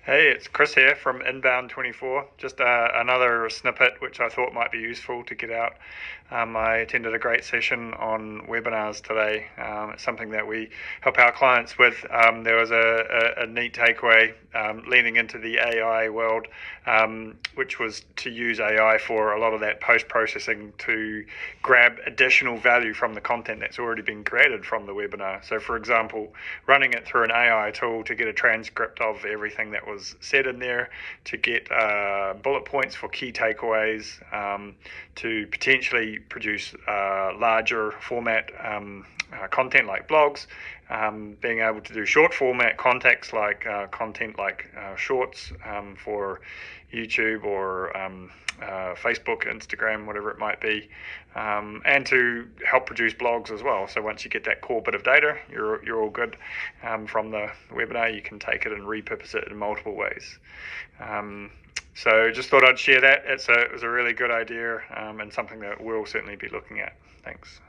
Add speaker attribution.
Speaker 1: Hey, it's Chris here from Inbound 24. Just another snippet which I thought might be useful to get out. I attended a great session on webinars today. It's something that we help our clients with. There was a neat takeaway leaning into the AI world, which was to use AI for a lot of that post-processing to grab additional value from the content that's already been created from the webinar. So for example, running it through an AI tool to get a transcript of everything that was said in there, to get bullet points for key takeaways, to potentially produce larger format content like blogs, being able to do short format content like shorts for YouTube or Facebook, Instagram, whatever it might be, and to help produce blogs as well. So once you get that core bit of data, you're all good. From the webinar, you can take it and repurpose it in multiple ways. So just thought I'd share that. It was a really good idea, and something that we'll certainly be looking at. Thanks.